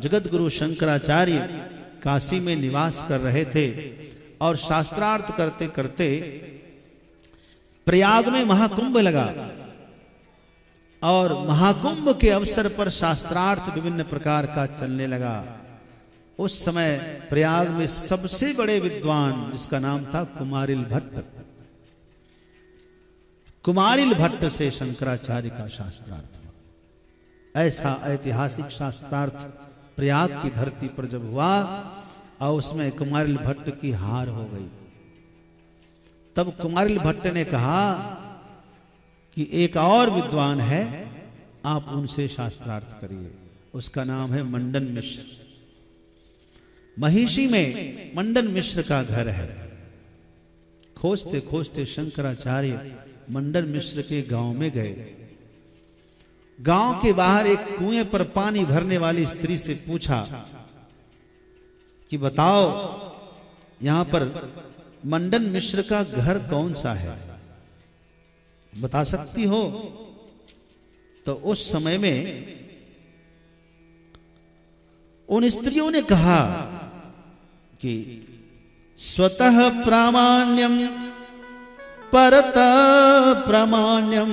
जगत गुरु शंकराचार्य काशी में निवास कर रहे थे और शास्त्रार्थ करते करते प्रयाग में महाकुंभ लगा और महाकुंभ के अवसर पर शास्त्रार्थ विभिन्न प्रकार का चलने लगा। उस समय प्रयाग में सबसे बड़े विद्वान जिसका नाम था कुमारिल भट्ट, कुमारिल भट्ट से शंकराचार्य का शास्त्रार्थ हुआ। ऐसा ऐतिहासिक शास्त्रार्थ प्रयाग की धरती पर जब हुआ और उसमें कुमारिल भट्ट की हार हो गई, तब कुमारिल भट्ट ने कहा कि एक और विद्वान है, आप उनसे शास्त्रार्थ करिए। उसका नाम है मंडन मिश्र। महिषी में मंडन मिश्र का घर है। खोजते खोजते शंकराचार्य मंडन मिश्र के गांव में गए। गांव के बाहर एक कुएं पर पानी भरने वाली स्त्री से पूछा कि बताओ यहां पर मंडन मिश्र का घर कौन सा है, बता सकती हो? तो उस समय में उन स्त्रियों ने कहा कि स्वतः प्रामाण्यम परतः प्रामाण्यम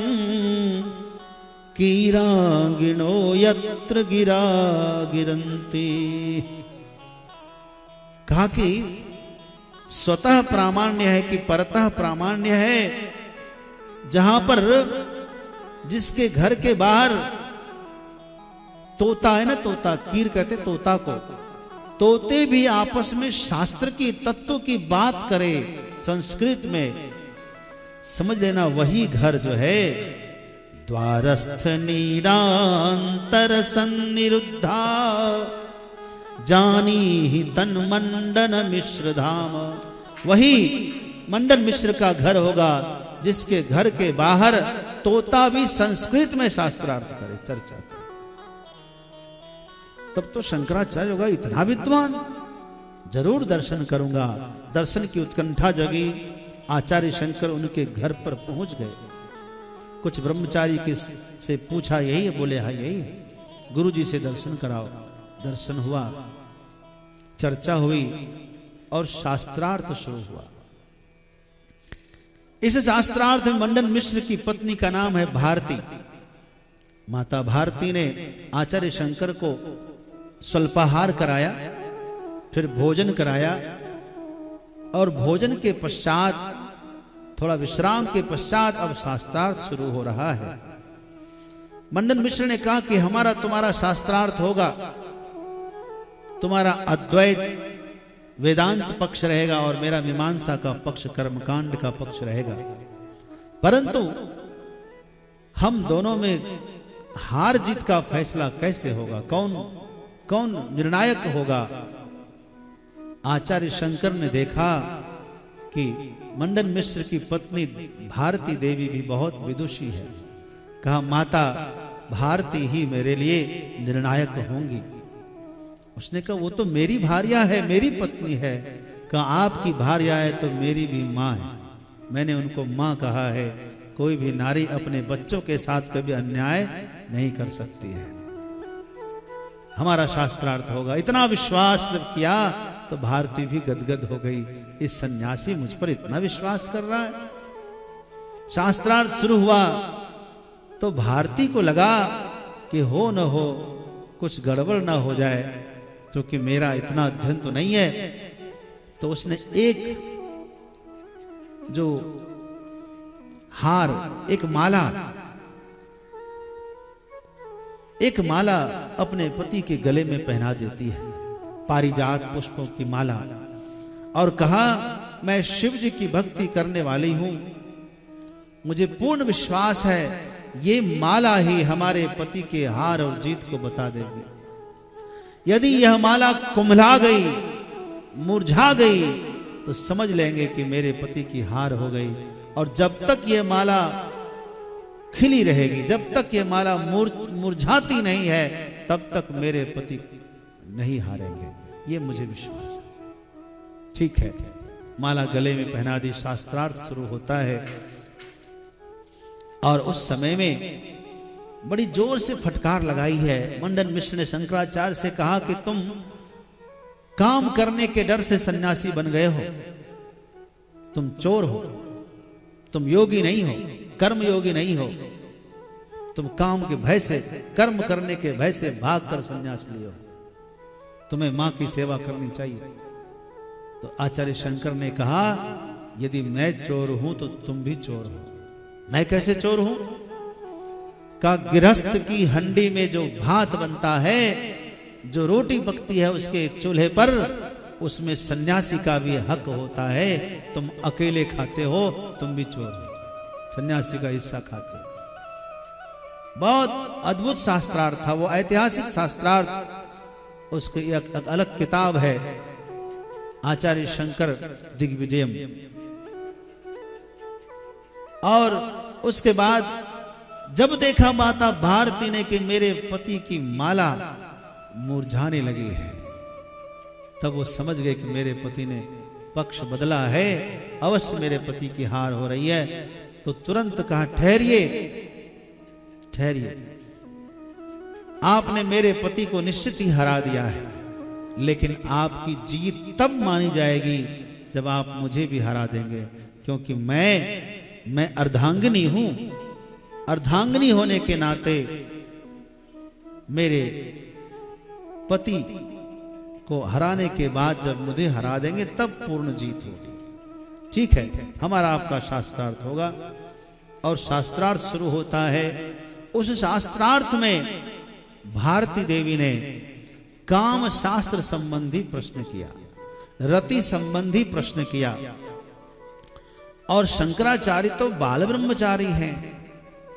कीरांगिणो यत्र गिरा गिरंती। कहा कि स्वतः प्रामाण्य है कि परतः प्रामाण्य है। जहां पर जिसके घर के बाहर तोता है ना, तोता, कीर कहते तोता को, तोते भी आपस में शास्त्र की तत्व की बात करे संस्कृत में, समझ लेना वही घर जो है द्वारस्थ नीरांतर सन्निरुद्धा जानी ही तन मंडन मिश्र धाम। वही मंडन मिश्र का घर होगा जिसके घर के बाहर तोता भी संस्कृत में शास्त्रार्थ करे, चर्चा करे। तब तो शंकराचार्य होगा इतना विद्वान, जरूर दर्शन करूंगा। दर्शन की उत्कंठा जगी। आचार्य शंकर उनके घर पर पहुंच गए। कुछ ब्रह्मचारी के से पूछा, यही है? बोले हाँ यही है। गुरु जी से दर्शन कराओ। दर्शन हुआ, चर्चा हुई और शास्त्रार्थ शुरू हुआ। इस शास्त्रार्थ में मंडन मिश्र की पत्नी का नाम है भारती। माता भारती ने आचार्य शंकर को स्वल्पाहार कराया, फिर भोजन कराया और भोजन के पश्चात, थोड़ा विश्राम के पश्चात अब शास्त्रार्थ शुरू हो रहा है। मंडन मिश्र ने कहा कि हमारा तुम्हारा शास्त्रार्थ होगा, तुम्हारा अद्वैत वेदांत पक्ष रहेगा और मेरा मीमांसा का पक्ष, कर्मकांड का पक्ष रहेगा। परंतु हम दोनों में हार जीत का फैसला कैसे होगा? कौन निर्णायक होगा? आचार्य शंकर ने देखा कि मंडन मिश्र की पत्नी भारती देवी भी बहुत विदुषी है। कहा माता भारती ही मेरे लिए निर्णायक होंगी। उसने कहा वो तो मेरी भार्या है, मेरी पत्नी है। कहा आपकी भार्या है तो मेरी भी माँ है। मैंने उनको माँ कहा है। कोई भी नारी अपने बच्चों के साथ कभी अन्याय नहीं कर सकती है। हमारा शास्त्रार्थ होगा। इतना विश्वास जब किया तो भारती भी गदगद हो गई। इस सन्यासी मुझ पर इतना विश्वास कर रहा है। शास्त्रार्थ शुरू हुआ तो भारती को लगा कि हो न हो कुछ गड़बड़ ना हो जाए, क्योंकि मेरा इतना अध्ययन तो नहीं है। तो उसने एक जो हार, एक माला अपने पति के गले में पहना देती है, पारिजात पुष्पों की माला, और कहा मैं शिव जी की भक्ति करने वाली हूं, मुझे पूर्ण विश्वास है ये माला ही हमारे पति के हार और जीत को बता देगी। यदि यह माला कुम्हला गई, मुरझा गई, तो समझ लेंगे कि मेरे पति की हार हो गई। और जब तक यह माला खिली रहेगी, जब तक यह माला मुरझाती नहीं है, तब तक मेरे पति नहीं हारेंगे, ये मुझे विश्वास है। ठीक है, माला गले में पहना दी, शास्त्रार्थ शुरू होता है। और उस समय में बड़ी जोर से फटकार लगाई है। मंडन मिश्र ने शंकराचार्य से कहा कि तुम काम करने के डर से सन्यासी बन गए हो, तुम चोर हो, तुम योगी नहीं हो, कर्म योगी नहीं हो, तुम काम के भय से, कर्म करने के भय से भागकर सन्यास लियो, तुम्हें मां की सेवा करनी चाहिए। तो आचार्य शंकर ने कहा यदि मैं चोर हूं तो तुम भी चोर हो। मैं कैसे चोर हूं? का गृहस्थ की हंडी में जो भात बनता है, जो रोटी पकती है उसके चूल्हे पर, उसमें सन्यासी का भी हक होता है। तुम अकेले खाते हो, तुम भी चोर हो, सन्यासी का हिस्सा खाते हो। बहुत अद्भुत शास्त्रार्थ था वो, ऐतिहासिक शास्त्रार्थ। उसकी एक अलग किताब है, आचार्य शंकर दिग्विजयम। और उसके बाद जब देखा माता भारती ने कि मेरे पति की माला मुरझाने लगी है, तब वो समझ गए कि मेरे पति ने पक्ष बदला है, अवश्य मेरे पति की हार हो रही है। तो तुरंत कहा ठहरिए, ठहरिए, आपने मेरे पति को निश्चित ही हरा दिया है, लेकिन आपकी जीत तब मानी जाएगी जब आप मुझे भी हरा देंगे, क्योंकि मैं अर्धांगिनी हूं। अर्धांगिनी होने के नाते मेरे पति को हराने के बाद जब मुझे हरा देंगे तब पूर्ण जीत होगी। ठीक है, हमारा आपका शास्त्रार्थ होगा। और शास्त्रार्थ शुरू होता है। उस शास्त्रार्थ में भारती देवी ने काम शास्त्र संबंधी प्रश्न किया, रति संबंधी प्रश्न किया। और शंकराचार्य तो बाल ब्रह्मचारी हैं,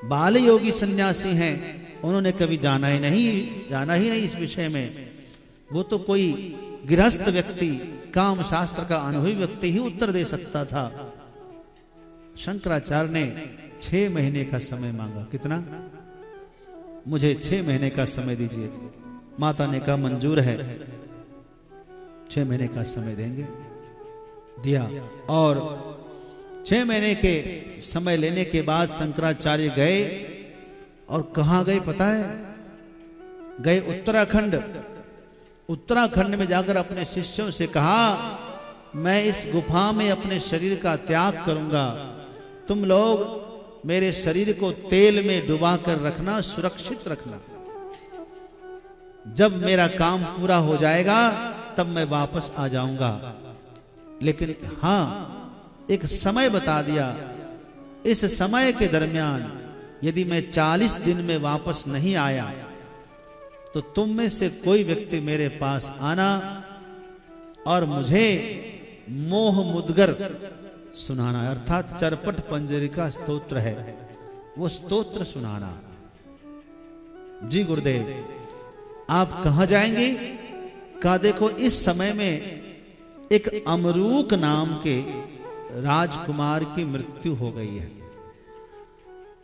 बाल योगी सन्यासी हैं, उन्होंने कभी जाना ही नहीं इस विषय में। वो तो कोई गृहस्थ व्यक्ति, काम शास्त्र का अनुभवी व्यक्ति ही उत्तर दे सकता था। शंकराचार्य ने 6 महीने का समय मांगा। कितना? मुझे 6 महीने का समय दीजिए। माता ने कहा मंजूर है, 6 महीने का समय देंगे। दिया। और 6 महीने के समय लेने के बाद शंकराचार्य गए। और कहां गए पता है? गए उत्तराखंड। उत्तराखंड में जाकर अपने शिष्यों से कहा मैं इस गुफा में अपने शरीर का त्याग करूंगा, तुम लोग मेरे शरीर को तेल में डुबा कर रखना, सुरक्षित रखना। जब मेरा काम पूरा हो जाएगा तब मैं वापस आ जाऊंगा। लेकिन हां, एक समय बता दिया, इस समय के दरमियान यदि मैं 40 दिन में वापस नहीं आया तो तुम में से कोई व्यक्ति मेरे पास आना और मुझे मोह मुद्गर सुनाना, अर्थात चरपट पंजरिका स्तोत्र है, वो स्तोत्र सुनाना। जी गुरुदेव, आप कहां जाएंगे? कहा देखो इस समय में एक अमरूक नाम के राजकुमार की मृत्यु हो गई है,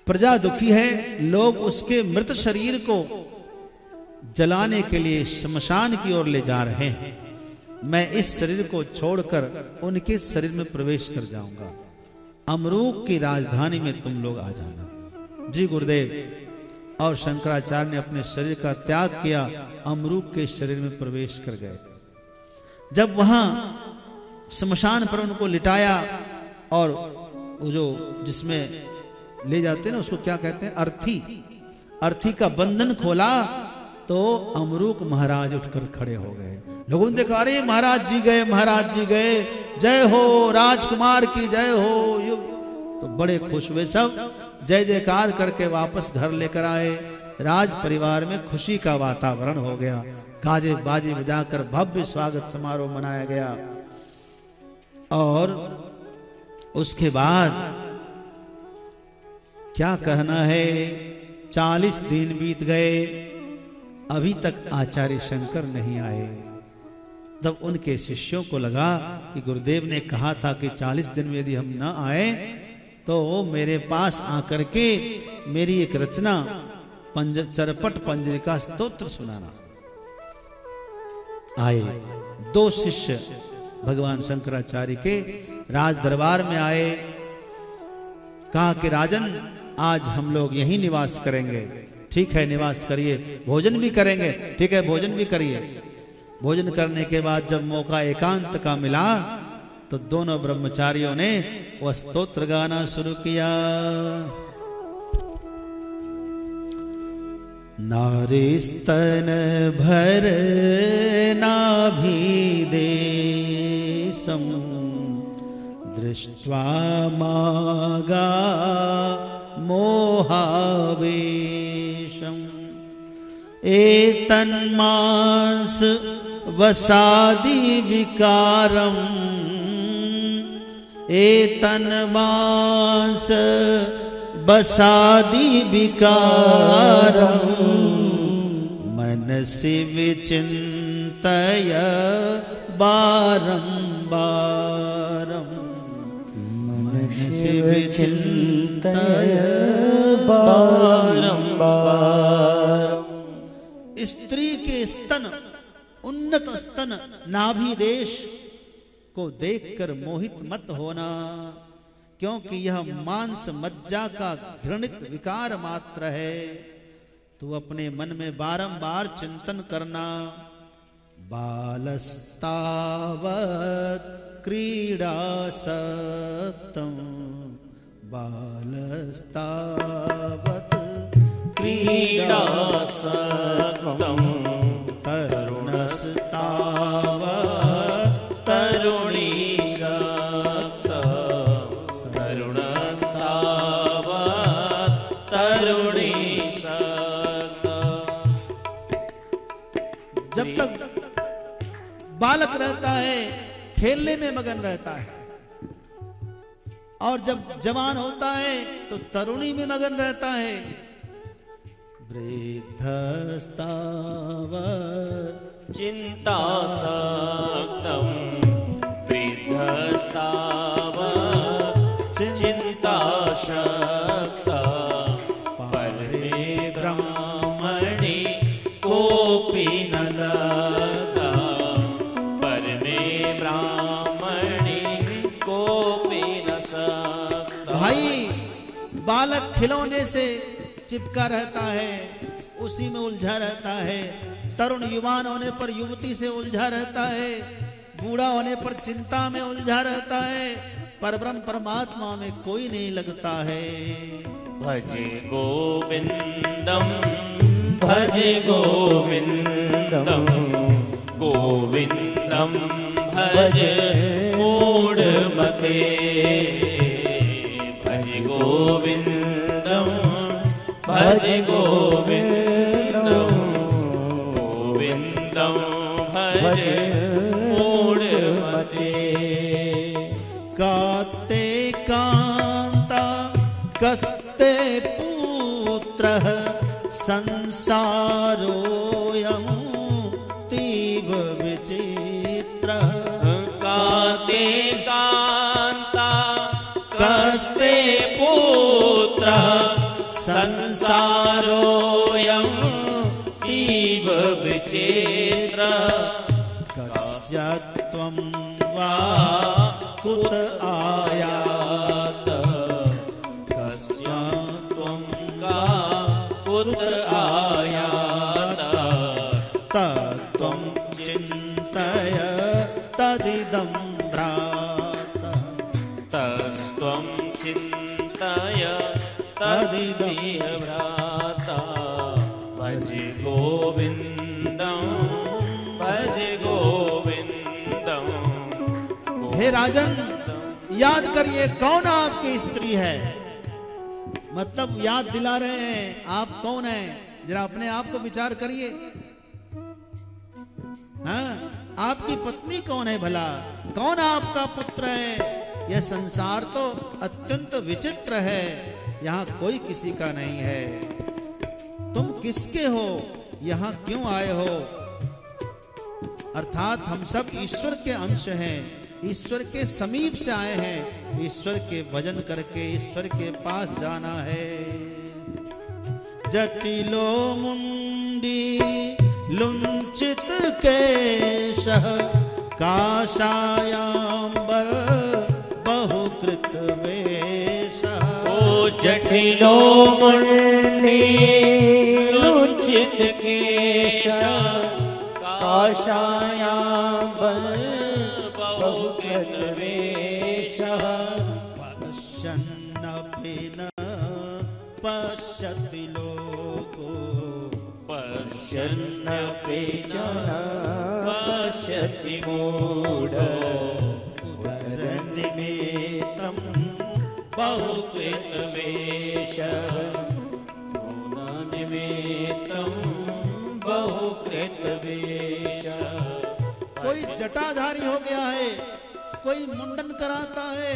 प्रजा दुखी है, लोग उसके मृत शरीर को जलाने के लिए शमशान की ओर ले जा रहे हैं। मैं इस शरीर को छोड़कर उनके शरीर में प्रवेश कर जाऊंगा। अमरूक की राजधानी में तुम लोग आ जाना। जी गुरुदेव। और शंकराचार्य ने अपने शरीर का त्याग किया, अमरूक के शरीर में प्रवेश कर गए। जब वहां शमशान पर उनको लिटाया और वो जो जिसमें ले जाते हैं ना, उसको क्या कहते हैं, अर्थी, अर्थी का बंधन खोला तो अमरूक महाराज उठकर खड़े हो गए। लोगों ने देखा, अरे महाराज जी गए, महाराज जी गए, जय हो राजकुमार की जय हो। तो बड़े खुश हुए, सब जय जयकार करके वापस घर लेकर आए। राज परिवार में खुशी का वातावरण हो गया, गाजे बाजे बजाकर भव्य स्वागत समारोह मनाया गया। और उसके बाद क्या कहना है, 40 दिन बीत गए, अभी तक आचार्य शंकर नहीं आए। तब उनके शिष्यों को लगा कि गुरुदेव ने कहा था कि 40 दिन में यदि हम न आए तो मेरे पास आकर के मेरी एक रचना चरपट पंजरिका स्तोत्र सुनाना। आए 2 शिष्य भगवान शंकराचार्य के राज दरबार में आए। कहा कि राजन, आज हम लोग यहीं निवास करेंगे। ठीक है निवास करिए, भोजन भी करेंगे, ठीक है भोजन भी करिए। भोजन करने के बाद जब मौका एकांत का मिला तो दोनों ब्रह्मचारियों ने वह स्तोत्र गाना शुरू किया। नारीस्तन भर नाभिदेशं दृष्ट्वा मागा मोहावेशम् एतन्मांस वसादि विकारम् एतन्मांस वसादि विकारम् मनसि विचिन्तय बारंबारम् मनसि विचिन्तय बारंबारम्। स्त्री के स्तन, उन्नत स्तन, नाभि देश को देखकर मोहित मत होना, क्योंकि यह मांस मज्जा का घृणित विकार मात्र है। तू अपने मन में बारंबार चिंतन करना। बालस्तावत् क्रीडासक्तं बालस्तावत् क्रीडासक्तं तरुणस्तावत् तरुणीसक्तं तरुणस्तावत् तरुणीसक्तं। जब तक बालक रहता है खेलने में मगन रहता है, और जब जवान होता है तो तरुणी में मगन रहता है। वृद्धस्तावत् चिंतासक्तं वृद्धस्तावत् चिंतासक्तं परमे ब्रह्मणि कोऽपि न सक्तः परमे ब्रह्मणि कोऽपि न सक्तः। भाई बालक खिलौने से चिपका रहता है, उसी में उलझा रहता है। तरुण युवान होने पर युवती से उलझा रहता है, बूढ़ा होने पर चिंता में उलझा रहता है, परब्रह्म परमात्मा में कोई नहीं लगता है। भजे गोविंदम भजे गोविंदम गोविंदम भजे मूढ़मते भजे गोविंदम भजे गोविंदम गोविंदम भजे मूढ़मते। काते कांता कस्ते पुत्रः संसारोऽयं तीव विचित्रः। काते कांता कस्ते पुत्रः संसारोऽयं तीव विचित्रः। कस्य त्वं वा कुत आयात कस्य त्वं का कुत आयात तत्त्वं चिन्तय तदिदं भ्राता तस्त्वं चिन्तय तदिह भ्राता। भज गोविंदं भज गोविंदं। हे राजन, याद करिए कौन आपकी स्त्री है। मतलब याद दिला रहे हैं आप कौन है, जरा अपने आप को विचार करिए। हाँ, आपकी पत्नी कौन है भला, कौन आपका पुत्र है। यह संसार तो अत्यंत विचित्र है, यहाँ कोई किसी का नहीं है। तुम किसके हो, यहाँ क्यों आए हो। अर्थात हम सब ईश्वर के अंश हैं, ईश्वर के समीप से आए हैं। ईश्वर के भजन करके ईश्वर के पास जाना है। जटिलो मुंडी लुंचित केशः काषायाम्बर बहुकृत वेशः। ओ जटिलो मुंडी भाषायां बहुकृतवेषः पश्यन्नपि न पश्यति लोको पश्यन्नपि च न पश्यति मूढो वरनिमित्तं बहुकृतवेषः निमित्तं बहुकृतवेषः। कोई जटाधारी हो गया है, कोई मुंडन कराता है,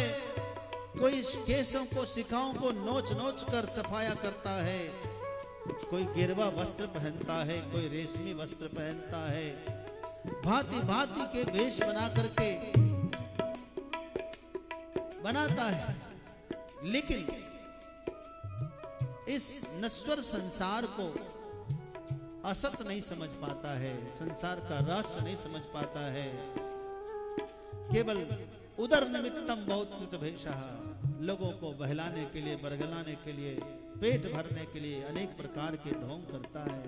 कोई केशों को शिखाओं को नोच नोच कर सफाया करता है, कोई गिरवा वस्त्र पहनता है, कोई रेशमी वस्त्र पहनता है, भांति भांति के वेश बना करके बनाता है। लेकिन इस नश्वर संसार को असत नहीं समझ पाता है, संसार का रहस्य नहीं समझ पाता है। केवल उदर निमित्तम बहुत कृतवेषः, लोगों को बहलाने के लिए, बरगलाने के लिए, पेट भरने के लिए अनेक प्रकार के ढोंग करता है।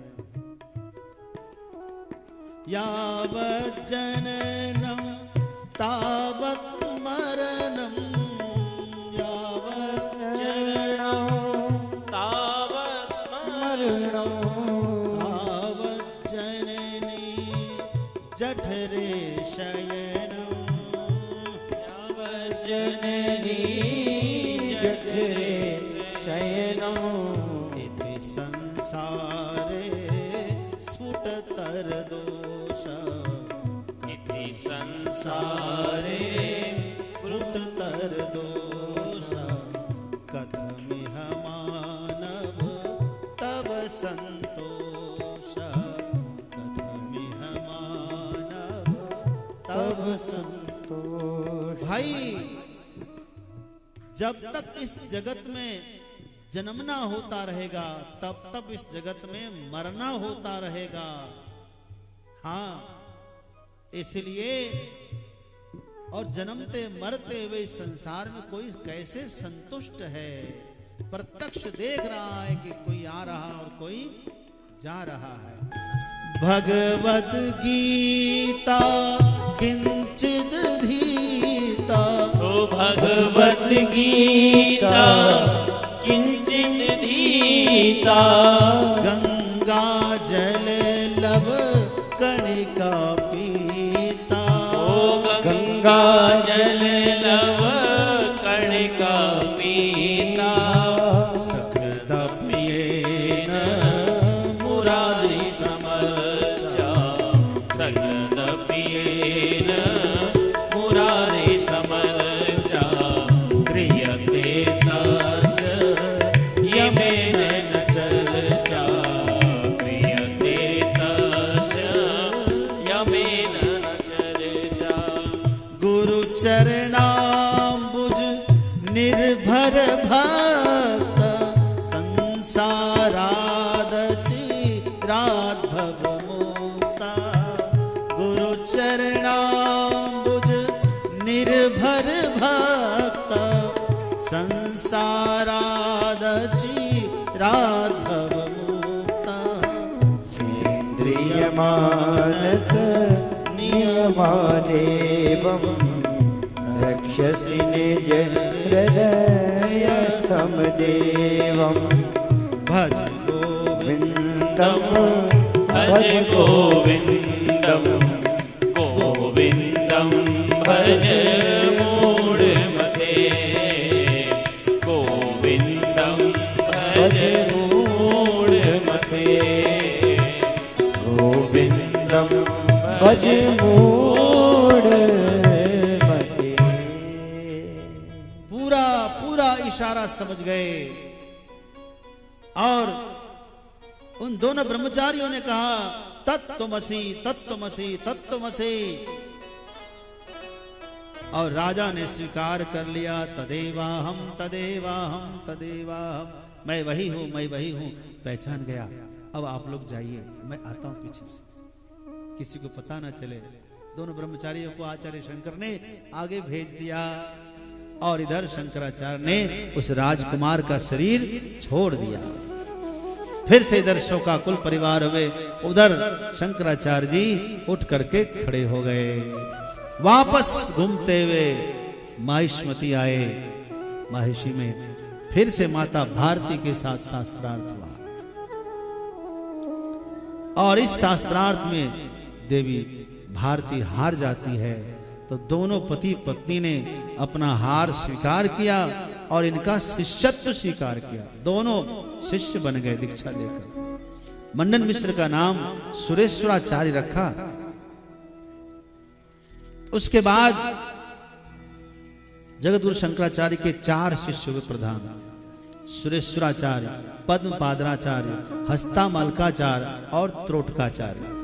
यावत् जननम तावत् मरणम, यावत् जननम तावत् मरणम, तावत् जननी जठरे शयनम, यावत् जननी जठरे शयनम, इति संसारे स्फुटतरदोष, इति संसारे स्फुटतरदोष, कथमिह मानव तव संतोष, कथमिह मानव तव संतोष। भाई, जब तक इस जगत में जन्मना होता रहेगा, तब तक इस जगत में मरना होता रहेगा। हाँ, इसलिए और जन्मते मरते हुए इस संसार में कोई कैसे संतुष्ट है? प्रत्यक्ष देख रहा है कि कोई आ रहा और कोई जा रहा है। भगवत गीता किंचिद धीता, ओ भगवत गीता किंचित धीता, गंगा जल लव कणिका पीता, ओ गंगा जल लव कणिका पीता, सकदप्येन मुरारी समर्चा, सकदप्येन मुरारी समर्चा, क्रियते तस्य यमेन न चर्चा, क्रियते तस्य यमेन न चर्चा। गुरु चरणाम्बुज निर्भर भक्त, संसारादचिराद्भव मुक्ता, गुरु चरणाम्बुज निर्भर भक्त, संसारादचिराद्भव मुक्ता, सेन्द्रिय मानस नियमादेवं रक्षसि निज हृदयस्थं देवं। भज गोविन्दं भज गोविन्दं, गोविन्दं भज मूढमते, गोविन्दं भज मूढमते, गोविन्दं भज मूढमते। पूरा पूरा इशारा समझ गए और उन दोनों ब्रह्मचारियों ने कहा तत्त्वमसि तत्त्वमसि तत्त्वमसि, और राजा ने स्वीकार कर लिया तदेवाहम तदेवाहम तदेवाहम, मैं वही हूं, मैं वही हूं, पहचान गया। अब आप लोग जाइए, मैं आता हूं पीछे से, किसी को पता ना चले। दोनों ब्रह्मचारियों को आचार्य शंकर ने आगे भेज दिया और इधर शंकराचार्य ने उस राजकुमार का शरीर छोड़ दिया। फिर से इधर शोकाकुल परिवार हुए, उधर शंकराचार्य जी उठ करके खड़े हो गए। वापस घूमते हुए माहिष्मति आए। माहिषी में फिर से माता भारती के साथ शास्त्रार्थ हुआ, और इस शास्त्रार्थ में देवी भारती हार जाती है। तो दोनों पति पत्नी ने अपना हार स्वीकार किया और इनका शिष्यत्व स्वीकार किया। दोनों शिष्य बन गए दीक्षा लेकर। मंडन मिश्र का नाम सुरेश्वराचार्य रखा। उसके बाद जगतगुरु शंकराचार्य के 4 शिष्य हुए प्रधान। सुरेश्वराचार्य, पद्मपादराचार्य, हस्तामलकाचार्य और त्रोटकाचार्य।